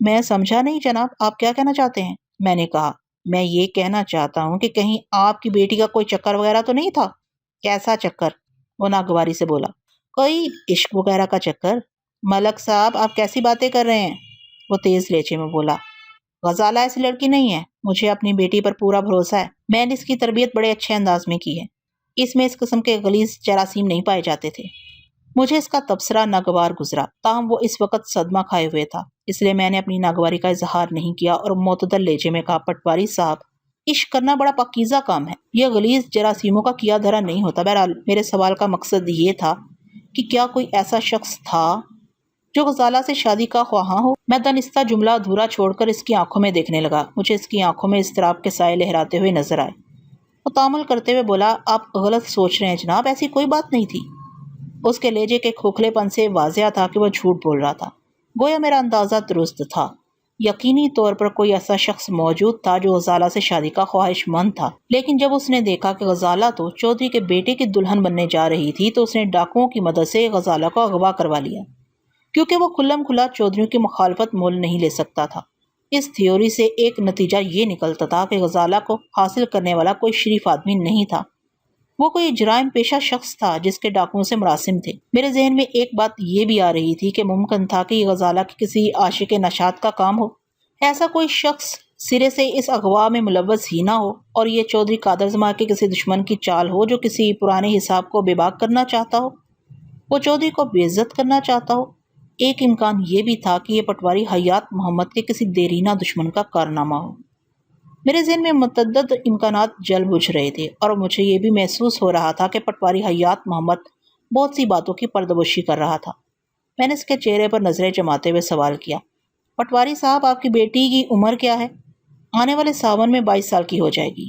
میں سمجھا نہیں جناب، آپ کیا کہنا چاہتے ہیں؟ میں نے کہا، میں یہ کہنا چاہتا ہوں کہ کہیں آپ کی بیٹی کا کوئی چکر وغیرہ تو نہیں تھا؟ کیسا چکر؟ وہ ناگواری سے بولا۔ کوئی عشق وغیرہ کا چکر؟ ملک صاحب آپ کیسی باتیں کر رہے ہیں؟ وہ تیز لہجے میں بولا۔ غزالہ ایسی لڑکی نہیں ہے، مجھے اپنی بیٹی پر پورا بھروسہ ہے، میں نے اس کی تربیت بڑے اچھے انداز میں کی ہے، اس میں اس قسم کے غلیظ جراثیم نہیں پائے جاتے تھے۔ مجھے اس کا تبصرہ ناگوار گزرا، تاہم وہ اس وقت صدمہ کھائے ہوئے تھا، اس لیے میں نے اپنی ناگواری کا اظہار نہیں کیا اور معتدل لہجے میں کہا، پٹواری صاحب عشق کرنا بڑا پاکیزہ کام ہے، یہ غلیظ جراثیموں کا کیا دھرا نہیں ہوتا۔ بہرحال میرے سوال کا مقصد یہ تھا کہ کیا کوئی ایسا شخص تھا جو غزالہ سے شادی کا خواہاں ہو؟ میں دانستہ جملہ ادھورا چھوڑ کر اس کی آنکھوں میں دیکھنے لگا، مجھے اس کی آنکھوں میں اضطراب کے سائے لہراتے ہوئے نظر آئے۔ وہ تامل کرتے ہوئے بولا، آپ غلط سوچ رہے ہیں جناب، ایسی کوئی بات نہیں تھی۔ اس کے لہجے کے کھوکھلے پن سے واضح تھا کہ وہ جھوٹ بول رہا تھا، گویا میرا اندازہ درست تھا۔ یقینی طور پر کوئی ایسا شخص موجود تھا جو غزالہ سے شادی کا خواہش مند تھا، لیکن جب اس نے دیکھا کہ غزالہ تو چودھری کے بیٹے کی دلہن بننے جا رہی تھی تو اس نے ڈاکوؤں کی مدد سے غزالہ کو اغوا کروا لیا، کیونکہ وہ کھلم کھلا چودھریوں کی مخالفت مول نہیں لے سکتا تھا۔ اس تھیوری سے ایک نتیجہ یہ نکلتا تھا کہ غزالہ کو حاصل کرنے والا کوئی شریف آدمی نہیں تھا، وہ کوئی جرائم پیشہ شخص تھا جس کے ڈاکوؤں سے مراسم تھے۔ میرے ذہن میں ایک بات یہ بھی آ رہی تھی کہ ممکن تھا کہ یہ غزالہ کی کسی عاشق نشاط کا کام ہو، ایسا کوئی شخص سرے سے اس اغوا میں ملوث ہی نہ ہو، اور یہ چودھری قادر زماں کے کسی دشمن کی چال ہو جو کسی پرانے حساب کو بے باک کرنا چاہتا ہو، وہ چودھری کو بے عزت کرنا چاہتا ہو۔ ایک امکان یہ بھی تھا کہ یہ پٹواری حیات محمد کے کسی دیرینہ دشمن کا کارنامہ ہو۔ میرے ذہن میں متعدد امکانات جل بجھ رہے تھے، اور مجھے یہ بھی محسوس ہو رہا تھا کہ پٹواری حیات محمد بہت سی باتوں کی پردگوشی کر رہا تھا۔ میں نے اس کے چہرے پر نظریں جماتے ہوئے سوال کیا، پٹواری صاحب آپ کی بیٹی کی عمر کیا ہے؟ آنے والے ساون میں 22 سال کی ہو جائے گی۔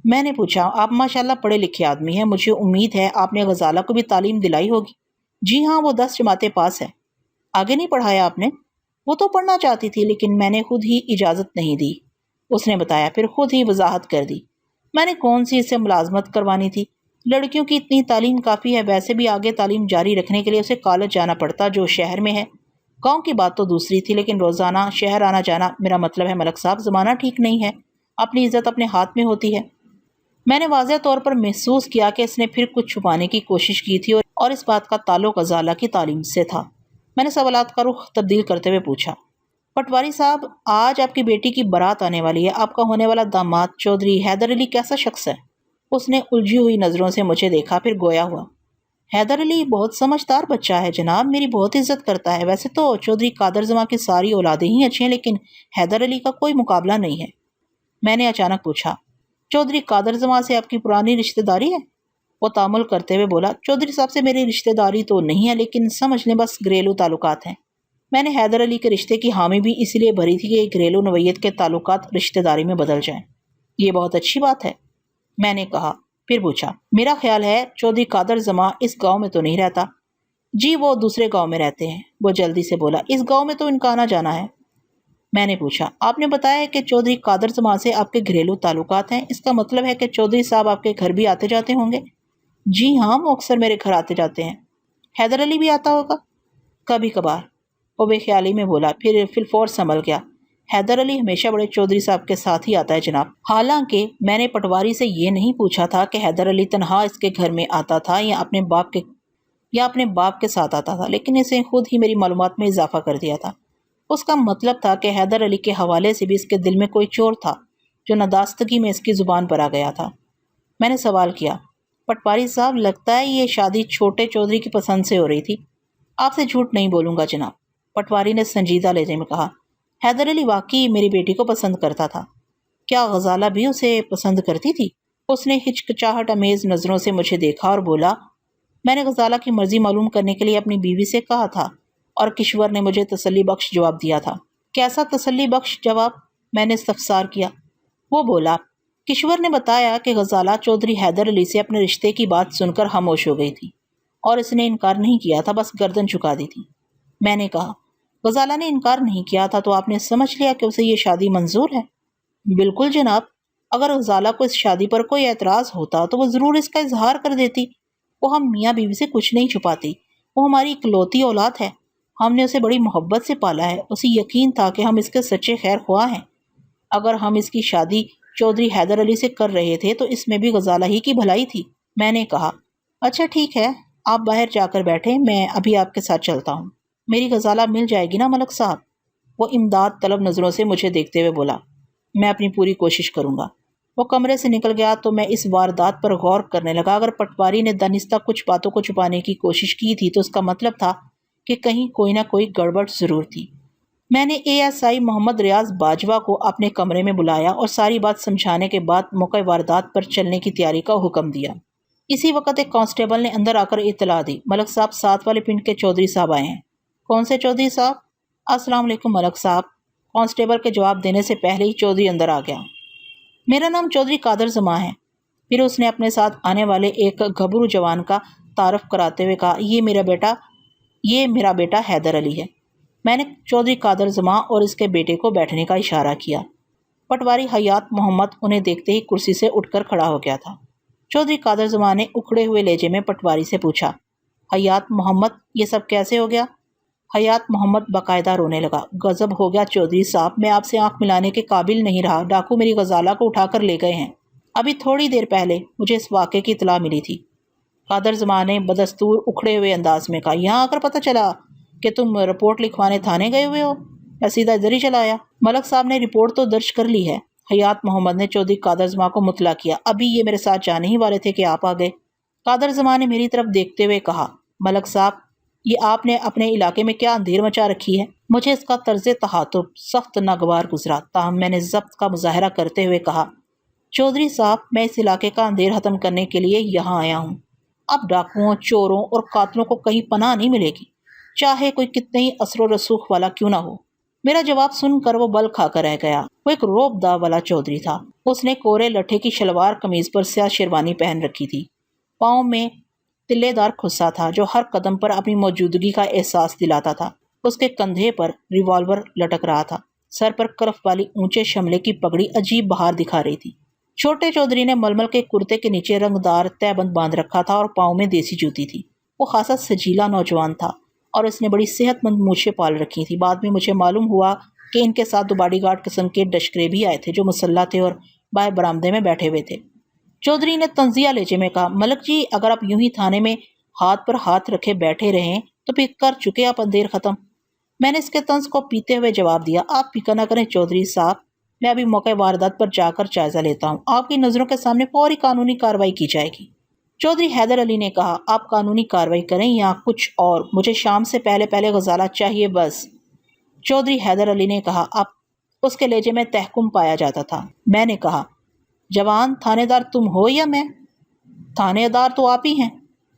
میں نے پوچھا، آپ ماشاءاللہ پڑھے لکھے آدمی ہیں، مجھے امید ہے آپ نے غزالہ کو بھی تعلیم دلائی ہوگی۔ جی ہاں، وہ 10 جماعتیں پاس ہے۔ آگے نہیں پڑھایا آپ نے؟ وہ تو پڑھنا چاہتی تھی لیکن میں نے خود ہی اجازت نہیں دی، اس نے بتایا، پھر خود ہی وضاحت کر دی۔ میں نے کون سی اس سے ملازمت کروانی تھی؟ لڑکیوں کی اتنی تعلیم کافی ہے، ویسے بھی آگے تعلیم جاری رکھنے کے لیے اسے کالج جانا پڑتا جو شہر میں ہے۔ گاؤں کی بات تو دوسری تھی، لیکن روزانہ شہر آنا جانا، میرا مطلب ہے ملک صاحب زمانہ ٹھیک نہیں ہے، اپنی عزت اپنے ہاتھ میں ہوتی ہے۔ میں نے واضح طور پر محسوس کیا کہ اس نے پھر کچھ چھپانے کی کوشش کی تھی، اور اس بات کا تعلق غزالہ کی تعلیم سے تھا۔ میں نے سوالات کا رخ تبدیل کرتے ہوئے پوچھا، پٹواری صاحب آج آپ کی بیٹی کی بارات آنے والی ہے، آپ کا ہونے والا داماد چودھری حیدر علی کیسا شخص ہے؟ اس نے الجھی ہوئی نظروں سے مجھے دیکھا، پھر گویا ہوا۔ حیدر علی بہت سمجھدار بچہ ہے جناب، میری بہت عزت کرتا ہے۔ ویسے تو چودھری قادر زماں کی ساری اولادیں ہی اچھی ہیں، لیکن حیدر علی کا کوئی مقابلہ نہیں ہے۔ میں نے اچانک پوچھا، چودھری قادر زماں سے آپ کی پرانی رشتہ داری ہے؟ وہ تامل کرتے ہوئے بولا، چودھری صاحب سے میری رشتہ داری تو نہیں ہے، لیکن سمجھ لیں بس گھریلو تعلقات ہیں۔ میں نے حیدر علی کے رشتے کی حامی بھی اس لیے بھری تھی کہ گھریلو نوعیت کے تعلقات رشتہ داری میں بدل جائیں۔ یہ بہت اچھی بات ہے، میں نے کہا، پھر پوچھا، میرا خیال ہے چودھری قادر زماں اس گاؤں میں تو نہیں رہتا؟ جی وہ دوسرے گاؤں میں رہتے ہیں، وہ جلدی سے بولا، اس گاؤں میں تو ان کا آنا جانا ہے۔ میں نے پوچھا، آپ نے بتایا کہ چودھری قادر زماں سے آپ کے گھریلو تعلقات ہیں، اس کا مطلب ہے کہ چودھری صاحب آپ کے گھر بھی آتے جاتے ہوں گے؟ جی ہاں، وہ اکثر میرے گھر آتے جاتے ہیں۔ حیدر علی بھی آتا ہوگا؟ کبھی کبھار، وہ بے خیالی میں بولا، پھر فلفور سنبھل گیا۔ حیدر علی ہمیشہ بڑے چودھری صاحب کے ساتھ ہی آتا ہے جناب۔ حالانکہ میں نے پٹواری سے یہ نہیں پوچھا تھا کہ حیدر علی تنہا اس کے گھر میں آتا تھا یا اپنے باپ کے ساتھ آتا تھا، لیکن اسے خود ہی میری معلومات میں اضافہ کر دیا تھا۔ اس کا مطلب تھا کہ حیدر علی کے حوالے سے بھی اس کے دل میں کوئی چور تھا جو نداستگی میں اس کی زبان پر آ گیا تھا۔ میں نے سوال کیا، پٹواری صاحب لگتا ہے یہ شادی چھوٹے چودھری کی پسند سے ہو رہی تھی؟ آپ سے جھوٹ نہیں بولوں گا جناب، پٹواری نے سنجیدہ لہجے میں کہا، حیدر علی واقعی میری بیٹی کو پسند کرتا تھا۔ کیا غزالہ بھی اسے پسند کرتی تھی؟ اس نے ہچکچاہٹ امیز نظروں سے مجھے دیکھا اور بولا، میں نے غزالہ کی مرضی معلوم کرنے کے لیے اپنی بیوی سے کہا تھا، اور کشور نے مجھے تسلی بخش جواب دیا تھا۔ کیسا تسلی بخش جواب؟ میں نے استفسار کیا۔ وہ بولا، کشور نے بتایا کہ غزالہ چودھری حیدر علی سے اپنے رشتے کی بات سن کر خاموش ہو گئی تھی، اور اس نے انکار نہیں کیا تھا، بس گردن جھکا دی تھی۔ میں نے کہا، غزالہ نے انکار نہیں کیا تھا تو آپ نے سمجھ لیا کہ اسے یہ شادی منظور ہے؟ بالکل جناب، اگر غزالہ کو اس شادی پر کوئی اعتراض ہوتا تو وہ ضرور اس کا اظہار کر دیتی۔ وہ ہم میاں بیوی سے کچھ نہیں چھپاتی، وہ ہماری اکلوتی اولاد ہے، ہم نے اسے بڑی محبت سے پالا ہے، اسے یقین تھا کہ ہم اس کے سچے خیر خواہ ہیں۔ اگر ہم اس کی شادی چودھری حیدر علی سے کر رہے تھے تو اس میں بھی غزالہ ہی کی بھلائی تھی۔ میں نے کہا، اچھا ٹھیک ہے، آپ باہر جا کر بیٹھیں، میں ابھی آپ کے ساتھ چلتا ہوں۔ میری غزالہ مل جائے گی نا ملک صاحب؟ وہ امداد طلب نظروں سے مجھے دیکھتے ہوئے بولا۔ میں اپنی پوری کوشش کروں گا۔ وہ کمرے سے نکل گیا تو میں اس واردات پر غور کرنے لگا۔ اگر پٹواری نے دانستہ کچھ باتوں کو چھپانے کی کوشش کی تھی تو اس کا مطلب تھا کہ کہیں کوئی نہ کوئی گڑبڑ ضرور تھی۔ میں نے ASI محمد ریاض باجوہ کو اپنے کمرے میں بلایا اور ساری بات سمجھانے کے بعد موقع واردات پر چلنے کی تیاری کا حکم دیا۔ اسی وقت ایک کانسٹیبل نے اندر آ کر اطلاع دی، ملک صاحب ساتھ والے پنڈ کے چودھری صاحب آئے ہیں۔ کون سے چودھری صاحب؟ السلام علیکم ملک صاحب۔ کانسٹیبل کے جواب دینے سے پہلے ہی چودھری اندر آ گیا۔ میرا نام چودھری قادر زماں ہے۔ پھر اس نے اپنے ساتھ آنے والے ایک گھبرو جوان کا تعارف کراتے ہوئے کہا، یہ میرا بیٹا حیدر علی ہے۔ میں نے چودھری قادر زماں اور اس کے بیٹے کو بیٹھنے کا اشارہ کیا۔ پٹواری حیات محمد انہیں دیکھتے ہی کرسی سے اٹھ کر کھڑا ہو گیا تھا۔ چودھری قادر زماں نے اکھڑے ہوئے لہجے میں پٹواری سے پوچھا، حیات محمد، یہ سب کیسے ہو گیا؟ حیات محمد باقاعدہ رونے لگا۔ غضب ہو گیا چودھری صاحب، میں آپ سے آنکھ ملانے کے قابل نہیں رہا۔ ڈاکو میری غزالہ کو اٹھا کر لے گئے ہیں۔ ابھی تھوڑی دیر پہلے مجھے اس واقعے کی اطلاع ملی تھی۔ قادر زماں نے بدستور اکھڑے ہوئے انداز میں کہا، یہاں آ کر پتہ چلا کہ تم رپورٹ لکھوانے تھانے گئے ہوئے ہو یا سیدھا ادھر ہی چلا آیا؟ ملک صاحب نے رپورٹ تو درج کر لی ہے۔ حیات محمد نے چودھری قادر زماں کو مطلع کیا۔ ابھی یہ میرے ساتھ جانے ہی والے تھے کہ آپ آ گئے۔ قادر زماں نے میری طرف دیکھتے ہوئے کہا، ملک صاحب، یہ آپ نے اپنے علاقے میں کیا اندھیر مچا رکھی ہے؟ مجھے اس کا طرز تخاطب سخت ناگوار گزرا، تاہم میں نے ضبط کا مظاہرہ کرتے ہوئے کہا، چودھری صاحب، میں اس علاقے کا اندھیر ختم کرنے کے لیے یہاں آیا ہوں۔ اب ڈاکوؤں، چوروں اور قاتلوں کو کہیں پناہ نہیں ملے گی، چاہے کوئی کتنے ہی اثر و رسوخ والا کیوں نہ ہو۔ میرا جواب سن کر وہ بل کھا کر رہ گیا۔ وہ ایک روب داو والا چودھری تھا۔ اس نے کورے لٹھے کی شلوار قمیض پر سیاہ شیروانی پہن رکھی تھی۔ پاؤں میں تلے دار کھسا تھا جو ہر قدم پر اپنی موجودگی کا احساس دلاتا تھا۔ اس کے کندھے پر ریوالور لٹک رہا تھا۔ سر پر کرف والی اونچے شملے کی پگڑی عجیب بہار دکھا رہی تھی۔ چھوٹے چودھری نے ململ کے کرتے کے نیچے رنگدار تہبند باندھ رکھا تھا اور پاؤں میں دیسی جوتی تھی۔ وہ خاصا سجیلا نوجوان تھا اور اس نے بڑی صحت مند مونچھیں پال رکھی تھی۔ بعد میں مجھے معلوم ہوا کہ ان کے ساتھ دو باڈی گارڈ قسم کے ڈشکرے بھی آئے تھے جو مسلح تھے اور باہر برآمدے میں بیٹھے ہوئے تھے۔ چودھری نے طنزیہ لہجے میں کہا، ملک جی، اگر آپ یوں ہی تھانے میں ہاتھ پر ہاتھ رکھے بیٹھے رہیں تو پھر کر چکے آپ اندھیر ختم۔ میں نے اس کے طنز کو پیتے ہوئے جواب دیا، آپ فکر نہ کریں چودھری صاحب، میں ابھی موقع واردات پر جا کر جائزہ لیتا ہوں۔ آپ کی نظروں کے سامنے فوری قانونی کارروائی کی جائے گی۔ چودھری حیدر علی نے کہا، آپ قانونی کارروائی کریں یا کچھ اور، مجھے شام سے پہلے غزالہ چاہیے بس۔ چودھری حیدر علی نے کہا، آپ، اس کے لہجے میں تحکم پایا جاتا تھا۔ میں نے کہا، جوان، تھانے دار تم ہو یا میں؟ تھانے دار تو آپ ہی ہیں،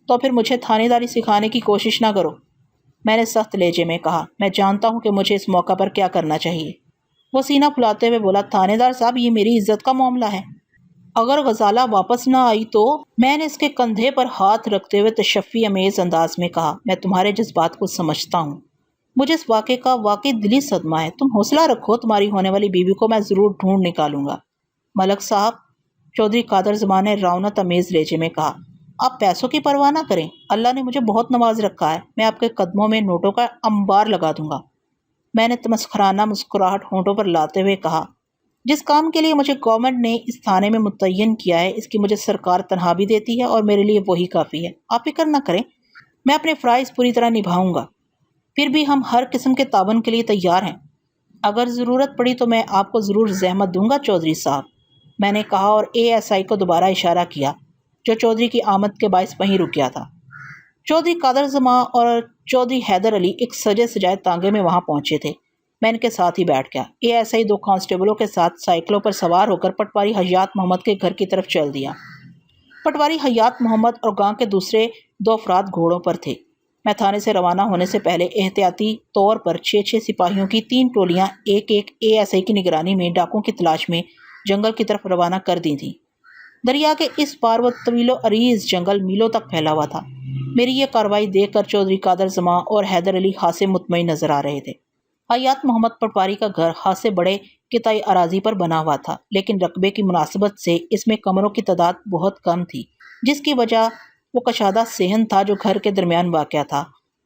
تو پھر مجھے تھانے داری سکھانے کی کوشش نہ کرو۔ میں نے سخت لہجے میں کہا، میں جانتا ہوں کہ مجھے اس موقع پر کیا کرنا چاہیے۔ وہ سینہ پھلاتے ہوئے بولا، تھانے دار صاحب، یہ میری عزت کا معاملہ ہے۔ اگر غزالہ واپس نہ آئی تو؟ میں نے اس کے کندھے پر ہاتھ رکھتے ہوئے تشفی امیز انداز میں کہا، میں تمہارے جذبات کو سمجھتا ہوں، مجھے اس واقعے کا واقعی دلی صدمہ ہے۔ تم حوصلہ رکھو، تمہاری ہونے والی بیوی کو میں ضرور ڈھونڈ نکالوں گا۔ ملک صاحب، چودھری قادر زماں نے رونت امیز لہجے میں کہا، آپ پیسوں کی پرواہ نہ کریں، اللہ نے مجھے بہت نواز رکھا ہے، میں آپ کے قدموں میں نوٹوں کا انبار لگا دوں گا۔ میں نے تمسخرانہ مسکراہٹ ہونٹوں پر لاتے ہوئے کہا، جس کام کے لیے مجھے گورنمنٹ نے اس تھانے میں متعین کیا ہے، اس کی مجھے سرکار تنخواہ بھی دیتی ہے اور میرے لیے وہی کافی ہے۔ آپ فکر نہ کریں، میں اپنے فرائض پوری طرح نبھاؤں گا۔ پھر بھی ہم ہر قسم کے تعاون کے لیے تیار ہیں۔ اگر ضرورت پڑی تو میں آپ کو ضرور زحمت دوں گا چودھری صاحب، میں نے کہا اور ASI کو دوبارہ اشارہ کیا جو چودھری کی آمد کے باعث وہیں رک گیا تھا۔ چودھری قادر زماں اور چودھری حیدر علی ایک سجے سجائے تانگے میں وہاں پہنچے تھے۔ میں ان کے ساتھ ہی بیٹھ گیا۔ ASI دو کانسٹیبلوں کے ساتھ سائیکلوں پر سوار ہو کر پٹواری حیات محمد کے گھر کی طرف چل دیا۔ پٹواری حیات محمد اور گاں کے دوسرے دو افراد گھوڑوں پر تھے۔ میں تھانے سے روانہ ہونے سے پہلے احتیاطی طور پر 6 سپاہیوں کی 3 ٹولیاں ایک ASI کی نگرانی میں ڈاکوؤں کی تلاش میں جنگل کی طرف روانہ کر دی تھیں۔ دریا کے اس پار وہ طویل و عریض جنگل میلوں تک پھیلا ہوا تھا۔ میری یہ کارروائی دیکھ کر چودھری قادر زماں اور حیدر علی خاصے مطمئن نظر آ رہے تھے۔ حیات محمد پٹواری کا گھر خاصے بڑے قطعی اراضی پر بنا ہوا تھا، لیکن رقبے کی مناسبت سے اس میں کمروں کی تعداد بہت کم تھی، جس کی وجہ وہ کشادہ صحن تھا جو گھر کے درمیان واقع تھا۔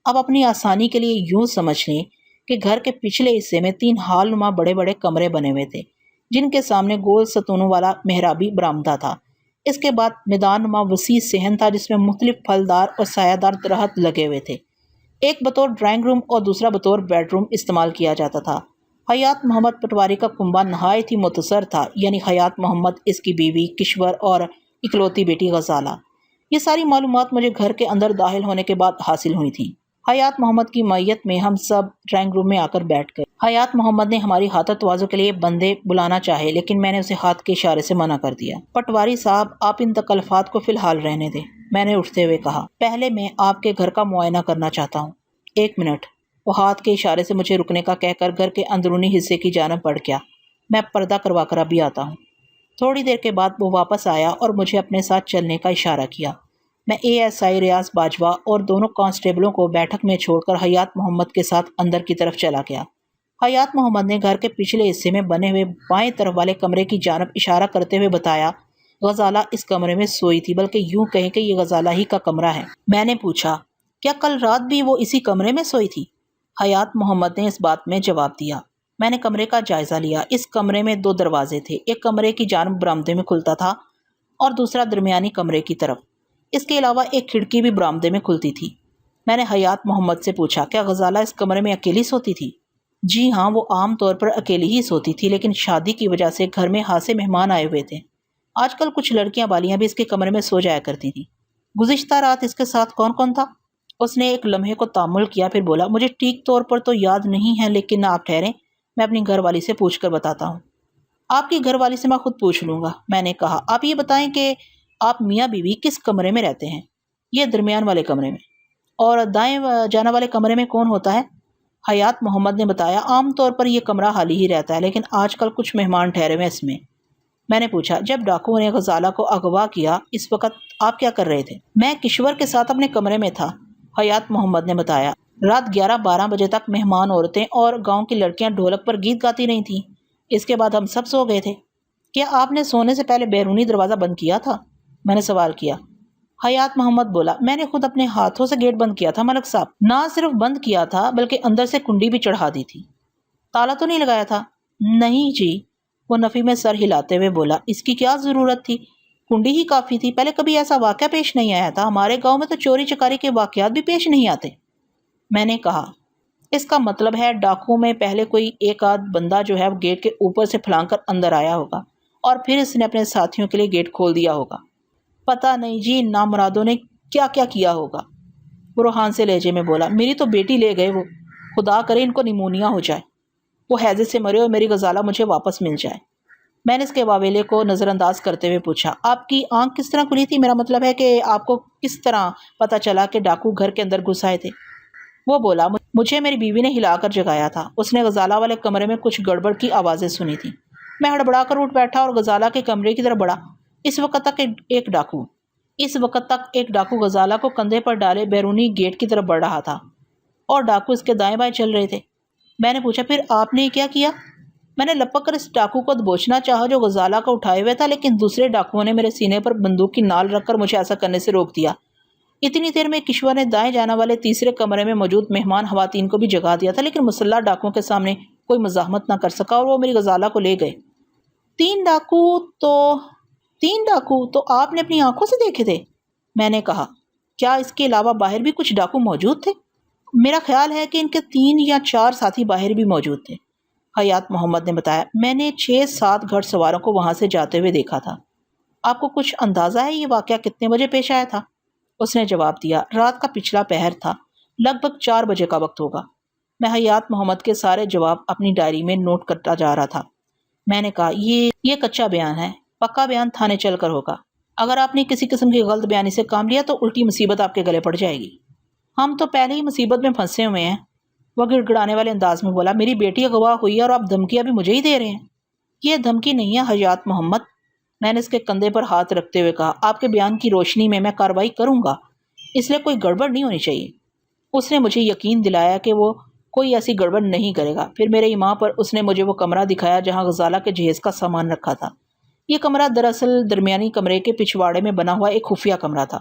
اب اپنی آسانی کے لیے یوں سمجھ لیں کہ گھر کے پچھلے حصے میں 3 ہال نما بڑے بڑے کمرے بنے ہوئے تھے، جن کے سامنے گول ستونوں والا محرابی برآمدہ تھا۔ اس کے بعد میدان نما وسیع صحن تھا جس میں مختلف پھلدار اور سایہ دار درخت لگے ہوئے تھے۔ ایک بطور ڈرائنگ روم اور دوسرا بطور بیڈ روم استعمال کیا جاتا تھا۔ حیات محمد پٹواری کا کنبہ نہایت ہی متصر تھا، یعنی حیات محمد، اس کی بیوی کشور اور اکلوتی بیٹی غزالہ۔ یہ ساری معلومات مجھے گھر کے اندر داخل ہونے کے بعد حاصل ہوئی تھیں۔ حیات محمد کی معیت میں ہم سب ڈرائنگ روم میں آ کر بیٹھ گئے۔ حیات محمد نے ہماری خاطر تواضع کے لیے بندے بلانا چاہے، لیکن میں نے اسے ہاتھ کے اشارے سے منع کر دیا۔ پٹواری صاحب، آپ ان تکلفات کو فی الحال رہنے دیں، میں نے اٹھتے ہوئے کہا۔ پہلے میں آپ کے گھر کا معائنہ کرنا چاہتا ہوں۔ 1 منٹ، وہ ہاتھ کے اشارے سے مجھے رکنے کا کہہ کر گھر کے اندرونی حصے کی جانب بڑھ گیا۔ میں پردہ کروا کر ابھی آتا ہوں۔ تھوڑی دیر کے بعد وہ واپس آیا اور مجھے اپنے ساتھ چلنے کا اشارہ کیا۔ میں ASI ریاض باجوہ اور دونوں کانسٹیبلوں کو بیٹھک میں چھوڑ کر حیات محمد کے ساتھ اندر کی طرف چلا گیا۔ حیات محمد نے گھر کے پچھلے حصے میں بنے ہوئے بائیں طرف والے کمرے کی جانب اشارہ کرتے ہوئے بتایا، غزالہ اس کمرے میں سوئی تھی، بلکہ یوں کہیں کہ یہ غزالہ ہی کا کمرہ ہے۔ میں نے پوچھا، کیا کل رات بھی وہ اسی کمرے میں سوئی تھی؟ حیات محمد نے اس بات میں جواب دیا۔ میں نے کمرے کا جائزہ لیا۔ اس کمرے میں 2 دروازے تھے، ایک کمرے کی جانب برآمدے میں کھلتا تھا اور دوسرا درمیانی کمرے کی طرف۔ اس کے علاوہ ایک کھڑکی بھی برآمدے میں کھلتی تھی۔ میں نے حیات محمد سے پوچھا، کیا غزالہ اس کمرے میں اکیلی سوتی تھی؟ جی ہاں، وہ عام طور پر اکیلی ہی سوتی تھی، لیکن شادی کی وجہ سے گھر میں خاصے مہمان آئے ہوئے تھے۔ آج کل کچھ لڑکیاں بالیاں بھی اس کے کمرے میں سو جایا کرتی تھیں۔ گزشتہ رات اس کے ساتھ کون کون تھا؟ اس نے ایک لمحے کو تأمل کیا، پھر بولا، مجھے ٹھیک طور پر تو یاد نہیں ہے، لیکن آپ ٹھہریں، میں اپنی گھر والی سے پوچھ کر بتاتا ہوں۔ آپ کی گھر والی سے میں خود پوچھ لوں گا، میں نے کہا۔ آپ یہ بتائیں کہ آپ میاں بیوی کس کمرے میں رہتے ہیں؟ یہ درمیان والے کمرے میں۔ اور دائیں جانا والے کمرے میں کون ہوتا ہے؟ حیات محمد نے بتایا، عام طور پر یہ کمرہ خالی ہی رہتا ہے، لیکن آج کل کچھ مہمان ٹھہرے ہوئے اس میں۔ میں نے پوچھا، جب ڈاکوؤں نے غزالہ کو اغوا کیا اس وقت آپ کیا کر رہے تھے؟ میں کشور کے ساتھ اپنے کمرے میں تھا، حیات محمد نے بتایا۔ رات 11-12 بجے تک مہمان عورتیں اور گاؤں کی لڑکیاں ڈھولک پر گیت گاتی رہی تھیں۔ اس کے بعد ہم سب سو گئے تھے۔ کیا آپ نے سونے سے پہلے بیرونی دروازہ بند کیا تھا؟ میں نے سوال کیا۔ حیات محمد بولا، میں نے خود اپنے ہاتھوں سے گیٹ بند کیا تھا ملک صاحب۔ نہ صرف بند کیا تھا بلکہ اندر سے کنڈی بھی چڑھا دی تھی۔ تالا تو نہیں لگایا تھا؟ نہیں جی، وہ نفی میں سر ہلاتے ہوئے بولا، اس کی کیا ضرورت تھی، کنڈی ہی کافی تھی۔ پہلے کبھی ایسا واقعہ پیش نہیں آیا تھا، ہمارے گاؤں میں تو چوری چکاری کے واقعات بھی پیش نہیں آتے۔ میں نے کہا، اس کا مطلب ہے ڈاکوؤں میں پہلے کوئی ایک آدھ بندہ جو ہے وہ گیٹ کے اوپر سے پھلانگ کر اندر آیا ہوگا اور پھر اس نے اپنے ساتھیوں کے لیے گیٹ کھول دیا ہوگا۔ پتہ نہیں جی، نامرادوں نے کیا کیا کیا ہوگا۔ وہ روحان سے لہجے میں بولا، میری تو بیٹی لے گئے وہ، خدا کرے ان کو نمونیا ہو جائے، وہ ہیضے سے مرے اور میری غزالہ مجھے واپس مل جائے۔ میں نے اس کے واویلے کو نظر انداز کرتے ہوئے پوچھا، آپ کی آنکھ کس طرح کھلی تھی؟ میرا مطلب ہے کہ آپ کو کس طرح پتہ چلا کہ ڈاکو گھر کے اندر گھس آئے تھے؟ وہ بولا، مجھے میری بیوی نے ہلا کر جگایا تھا، اس نے غزالہ والے کمرے میں کچھ گڑبڑ کی آوازیں سنی تھیں۔ میں ہڑبڑا کر اٹھ بیٹھا اور غزالہ کے کمرے کی طرف بڑھا۔ اس وقت تک ایک ڈاکو غزالہ کو کندھے پر ڈالے بیرونی گیٹ کی طرف بڑھ رہا تھا اور ڈاکو اس کے دائیں بائیں چل رہے تھے۔ میں نے پوچھا، پھر آپ نے کیا کیا؟ میں نے لپک کر اس ڈاکو کو دبوچنا چاہا جو غزالہ کو اٹھائے ہوئے تھا، لیکن دوسرے ڈاکوؤں نے میرے سینے پر بندوق کی نال رکھ کر مجھے ایسا کرنے سے روک دیا۔ اتنی دیر میں کشور نے دائیں جانا والے تیسرے کمرے میں موجود مہمان خواتین کو بھی جگا دیا تھا، لیکن مسلح ڈاکوؤں کے سامنے کوئی مزاحمت نہ کر سکا اور وہ میری غزالہ کو لے گئے۔ 3 ڈاکو تو آپ نے اپنی آنکھوں سے دیکھے تھے؟ میں نے کہا، کیا اس کے علاوہ باہر بھی کچھ ڈاکو موجود تھے؟ میرا خیال ہے کہ ان کے 3 یا 4 ساتھی باہر بھی موجود تھے، حیات محمد نے بتایا۔ میں نے 6-7 گھڑ سواروں کو وہاں سے جاتے ہوئے دیکھا تھا۔ آپ کو کچھ اندازہ ہے یہ واقعہ کتنے بجے پیش آیا تھا؟ اس نے جواب دیا، رات کا پچھلا پہر تھا، لگ بھگ 4 بجے کا وقت ہوگا۔ میں حیات محمد کے سارے جواب اپنی ڈائری میں نوٹ کرتا جا رہا تھا۔ میں نے کہا، یہ کچا بیان ہے، پکا بیان تھانے چل کر ہوگا۔ اگر آپ نے کسی قسم کی غلط بیانی سے کام لیا تو الٹی مصیبت آپ کے گلے پڑ جائے گی۔ ہم تو پہلے ہی مصیبت میں پھنسے ہوئے ہیں، وہ گڑ گڑانے والے انداز میں بولا۔ میری بیٹی اغوا ہوئی ہے اور آپ دھمکیاں بھی مجھے ہی دے رہے ہیں۔ یہ دھمکی نہیں ہے حیات محمد، میں نے اس کے کندھے پر ہاتھ رکھتے ہوئے کہا، آپ کے بیان کی روشنی میں کارروائی کروں گا، اس لیے کوئی گڑبڑ نہیں ہونی چاہیے۔ اس نے مجھے یقین دلایا کہ وہ کوئی ایسی گڑبڑ نہیں کرے گا۔ پھر میرے ایما پر اس نے مجھے وہ کمرہ دکھایا جہاں غزالہ کے جہیز کا سامان رکھا تھا۔ یہ کمرہ دراصل درمیانی کمرے کے پچھواڑے میں بنا ہوا ایک خفیہ کمرہ تھا،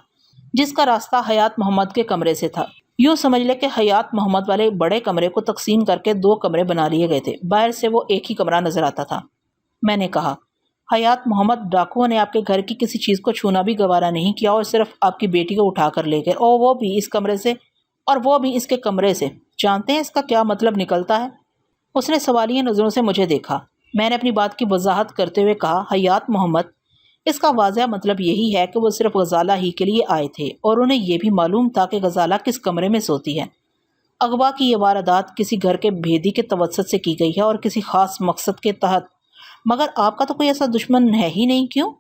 جس کا راستہ حیات محمد کے کمرے سے تھا۔ یوں سمجھ لے کہ حیات محمد والے بڑے کمرے کو تقسیم کر کے 2 کمرے بنا لیے گئے تھے، باہر سے وہ ایک ہی کمرہ نظر آتا تھا۔ میں نے کہا، حیات محمد، ڈاکوؤں نے آپ کے گھر کی کسی چیز کو چھونا بھی گوارا نہیں کیا اور صرف آپ کی بیٹی کو اٹھا کر لے گئے، اور وہ بھی اس کمرے سے، اور وہ بھی اس کے کمرے سے۔ جانتے ہیں اس کا کیا مطلب نکلتا ہے؟ اس نے سوالیہ نظروں سے مجھے دیکھا۔ میں نے اپنی بات کی وضاحت کرتے ہوئے کہا، حیات محمد، اس کا واضح مطلب یہی ہے کہ وہ صرف غزالہ ہی کے لیے آئے تھے اور انہیں یہ بھی معلوم تھا کہ غزالہ کس کمرے میں سوتی ہے۔ اغوا کی یہ واردات کسی گھر کے بھیدی کے توسط سے کی گئی ہے اور کسی خاص مقصد کے تحت، مگر آپ کا تو کوئی ایسا دشمن ہے ہی نہیں، کیوں؟